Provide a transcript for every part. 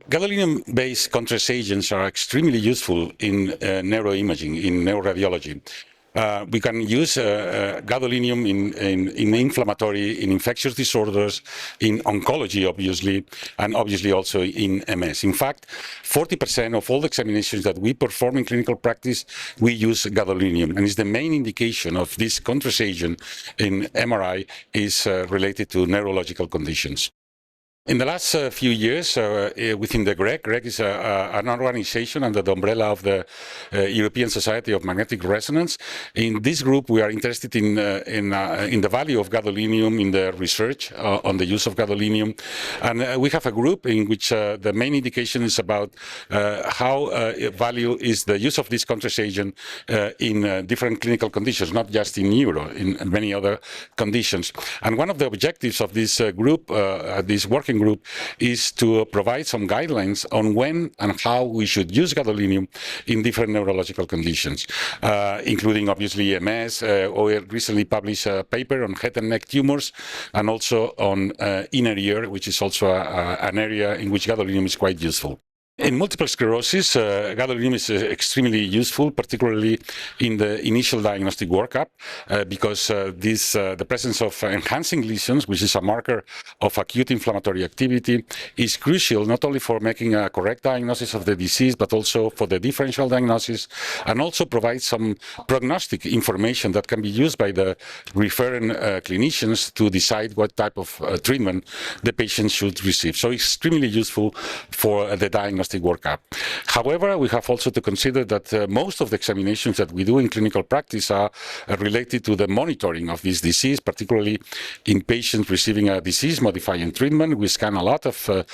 Gadolinium-based contrast agents are extremely useful in neuroimaging, in neuroradiology. We can use gadolinium in inflammatory, in infectious disorders, in oncology, obviously, and obviously also in MS. In fact, 40% of all the examinations that we perform in clinical practice, we use gadolinium, and it's the main indication of this contrast agent in MRI is related to neurological conditions. In the last few years, within the GREC is an organization under the umbrella of the European Society of Magnetic Resonance. In this group, we are interested in the value of gadolinium in the research on the use of gadolinium. And we have a group in which the main indication is about how value is the use of this contrast agent in different clinical conditions, not just in neuro, in many other conditions. And one of the objectives of this group, this working group, is to provide some guidelines on when and how we should use gadolinium in different neurological conditions, including obviously MS. We recently published a paper on head and neck tumors, and also on inner ear, which is also an area in which gadolinium is quite useful. In multiple sclerosis, gadolinium is extremely useful, particularly in the initial diagnostic workup, because the presence of enhancing lesions, which is a marker of acute inflammatory activity, is crucial not only for making a correct diagnosis of the disease, but also for the differential diagnosis, and also provides some prognostic information that can be used by the referring clinicians to decide what type of treatment the patient should receive. So extremely useful for the diagnostic workup. However, we have also to consider that most of the examinations that we do in clinical practice are related to the monitoring of this disease, particularly in patients receiving a disease-modifying treatment. We scan a lot of,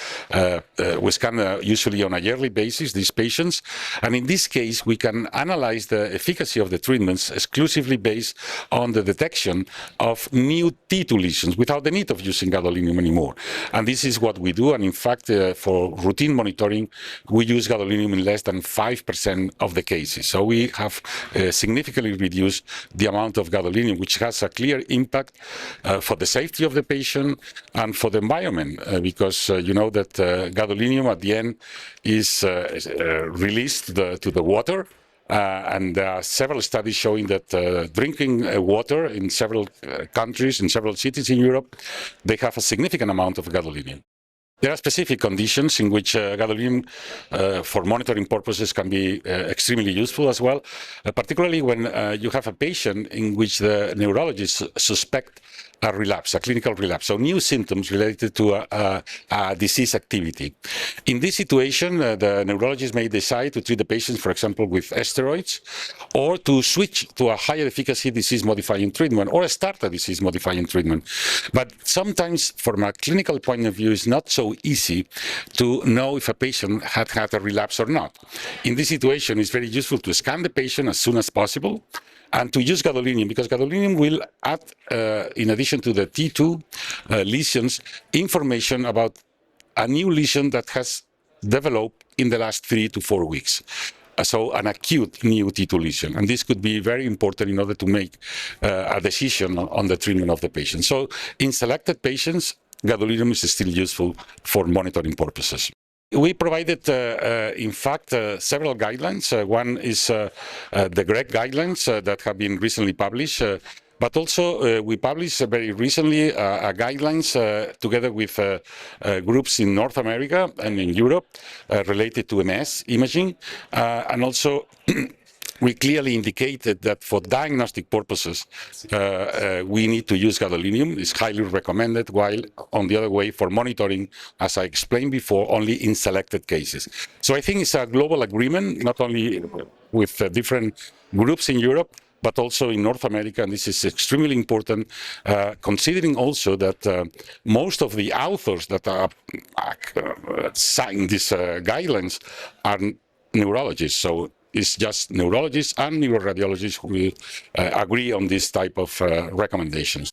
usually on a yearly basis, these patients, and in this case, we can analyze the efficacy of the treatments exclusively based on the detection of new T2 lesions without the need of using gadolinium anymore. And this is what we do, and in fact, for routine monitoring, we use gadolinium in less than 5% of the cases. So we have significantly reduced the amount of gadolinium, which has a clear impact for the safety of the patient and for the environment, because you know that gadolinium at the end is released to the water. And there are several studies showing that drinking water in several countries, in several cities in Europe, they have a significant amount of gadolinium. There are specific conditions in which gadolinium for monitoring purposes can be extremely useful as well, particularly when you have a patient in which the neurologists suspect a relapse, a clinical relapse, so new symptoms related to a disease activity. In this situation, the neurologist may decide to treat the patient, for example, with steroids, or to switch to a higher efficacy disease-modifying treatment, or start a disease-modifying treatment. But sometimes, from a clinical point of view, it's not so easy to know if a patient had had a relapse or not. In this situation, it's very useful to scan the patient as soon as possible, and to use gadolinium, because gadolinium will add, in addition to the T2 lesions, information about a new lesion that has developed in the last 3 to 4 weeks. So an acute new T2 lesion. And this could be very important in order to make a decision on the treatment of the patient. So in selected patients, gadolinium is still useful for monitoring purposes. We provided, in fact, several guidelines. One is the GREC guidelines that have been recently published, but also we published very recently guidelines together with groups in North America and in Europe related to MS imaging, and also we clearly indicated that for diagnostic purposes, we need to use gadolinium. It's highly recommended, while on the other way, for monitoring, as I explained before, only in selected cases. So I think it's a global agreement, not only with different groups in Europe, but also in North America, and this is extremely important, considering also that most of the authors that are signing these guidelines are neurologists. So it's just neurologists and neuroradiologists who will agree on this type of recommendations.